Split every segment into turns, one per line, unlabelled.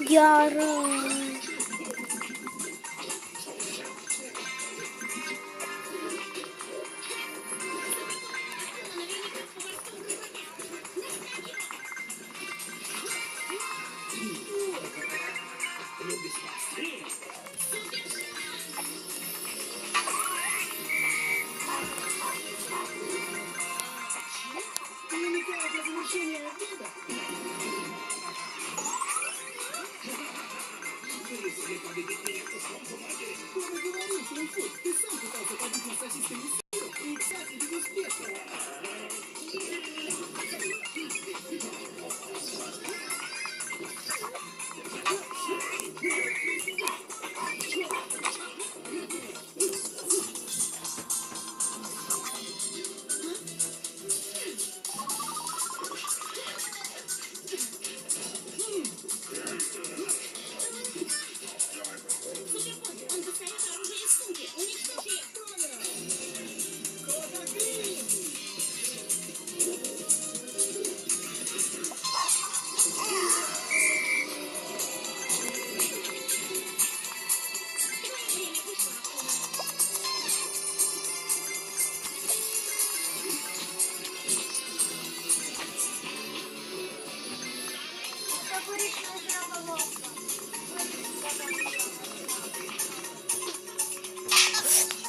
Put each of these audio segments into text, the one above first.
Яра.
Ты сам пытался побить нас сосисками и, кстати, безуспешно.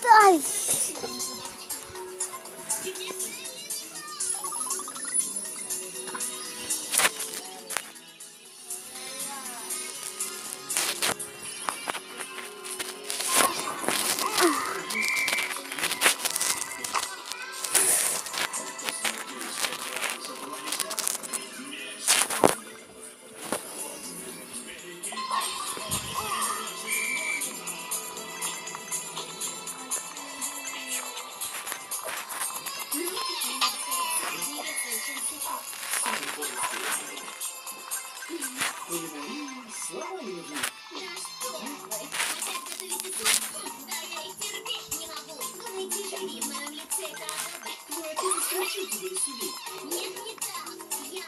Ай! Слава нужны.
Да что вы! Опять готовите суп? Да я их терпеть не могу. Думаете, жили в моем лице это АББ?
Ну, а ты исключи тебя из судей.
Нет, не так. Я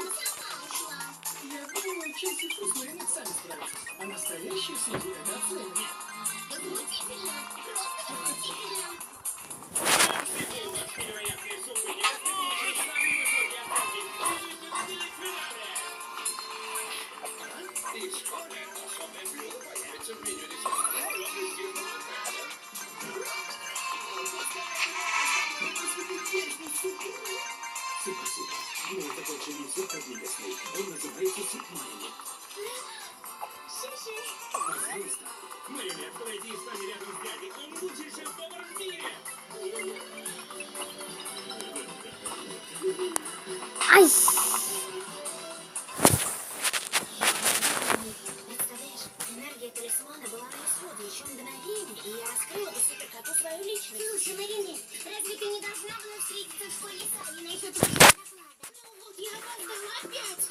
сама ушла.
Я думаю, Челси Фусмейник сами справятся. А настоящие судьи это оценят.
Возмутительно. Просто возмутительно.
Невероятные суммы ясно получили самые высокие оценки и победили в финале. И вскоре особое блюдо появится в меню ресторана «Лобызированная каша».
Спасибо. Ну, это больше не суп подвигательный. Он называется суп майонез.
Шиши.
Пожалуйста.
Майонез, подойди и стань рядом с дядей. Он лучший шеф-повар в мире.
Ай!
Представляешь, энергия талисмана была на исходе еще мгновение, и я раскрыла бы суперкоту свою личность. Слушай, Марине, разве ты не должна была встретиться в школе с Алиной насчет доклада? Ну вот, я опоздала опять.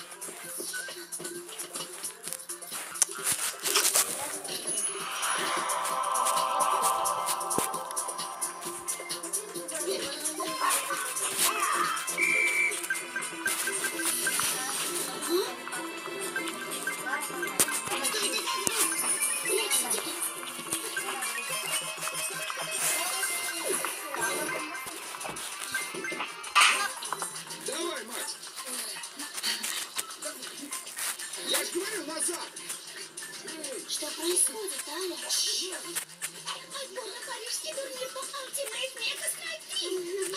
Давай, Макс. Я ж говорю, назад.
Что происходит, Аля? Отбор на парижский турнир по Ultimate Mega Strike.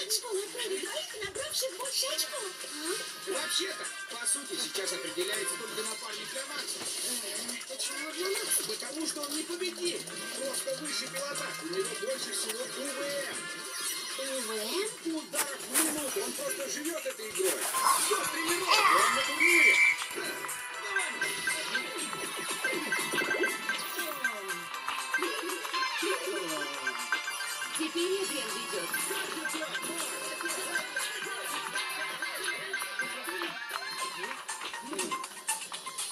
От школы отправят двоих, набравших больше очков.
Вообще-то, по сути, сейчас определяется только напарник для Макса.
Почему для нас?
Потому что он не победит. Просто выше пилотаж. У него больше всего УВМ.
УВМ?
Ударов в минуту. Он просто живет этой игрой. Все тренировки, он на турнире.
Теперь Эдриан ведет.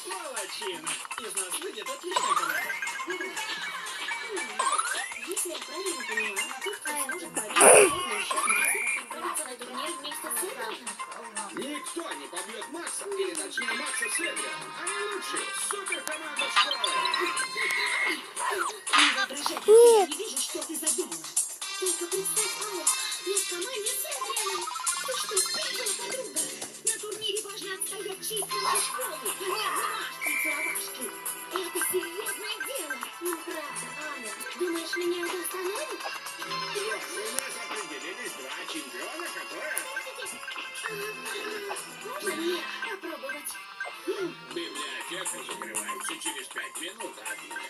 Молодчина. Из нас выйдет отличная команда.
Жека, я не вижу, что ты задумала. Только представь, Аля, я в команде с Эдрианом. Ты что, спрятала, подруга? На турнире важно отстоять честь нашей школы, а не обнимашки и целовашки. Это серьезное дело. Ну, правда, Аля, думаешь, меня это остановит?
Вот, у нас определились два чемпиона, которые...
Можно мне попробовать?
Библиотека закрывается через 5 минут, однако.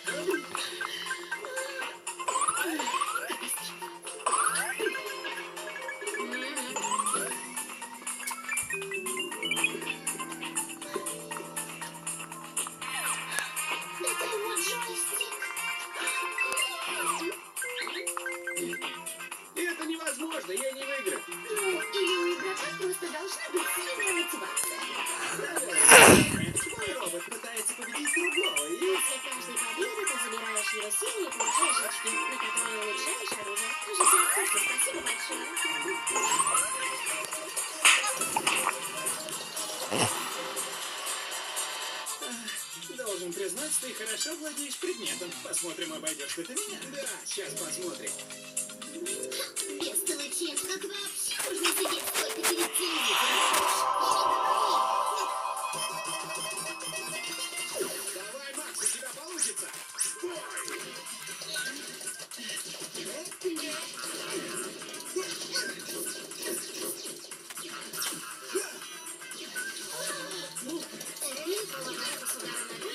Это вот джойстик.
Это невозможно, я не выиграю.
Ну, или у игрока просто должна быть сильная мотивация.
Твой робот пытается победить другого, и...
После каждой победы ты забираешь его силу и получаешь очки, на которые улучшаешь оружие. Уже все в курсе, спасибо большое.
Должен признать, ты хорошо владеешь предметом. Посмотрим, обойдешь ли ты меня.
Да, сейчас посмотрим.
Бестолочи, как вообще можно сидеть столько перед телевизором?
Давай, Макс, у тебя получится. Бой!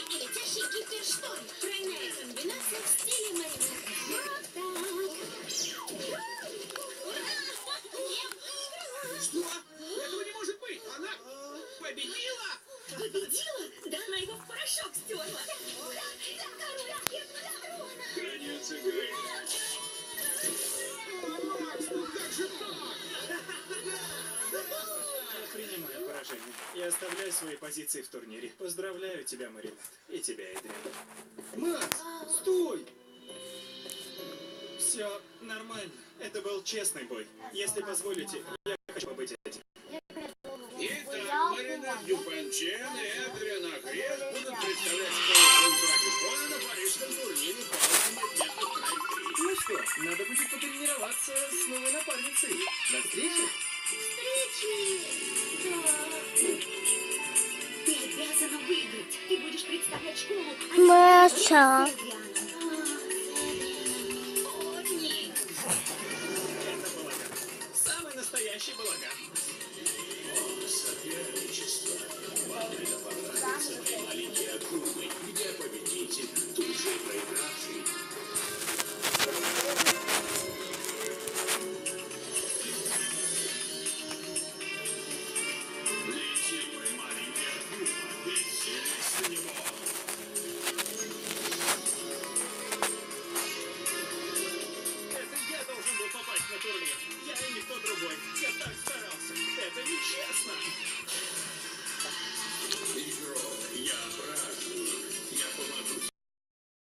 И летящий гипершторм. Тройная комбинация в стиле марионетки. Вот так.
Что? Этого не может быть! Она победила!
Победила? Да она его в порошок стерла.
Конец игры. Макс, ну как же так?
Принимаю поражение. Я оставляю свои позиции в турнире. Поздравляю тебя, Маринет. И тебя, Эдриан.
Макс, стой!
Все нормально. Это был честный бой. Если позволите, я хочу побыть один.
Итак, Маринет Дюпанчен и Эдриан Акрес будут представлять школу Франсуа на парижском турнире по предмету Гран-при.
Ну что, надо будет потренироваться с новой напарницей. До встречи.
Встречи! Да. Ты обязана выиграть. Ты будешь представлять школу.
Маша.
Это балаган. Самый настоящий балаган.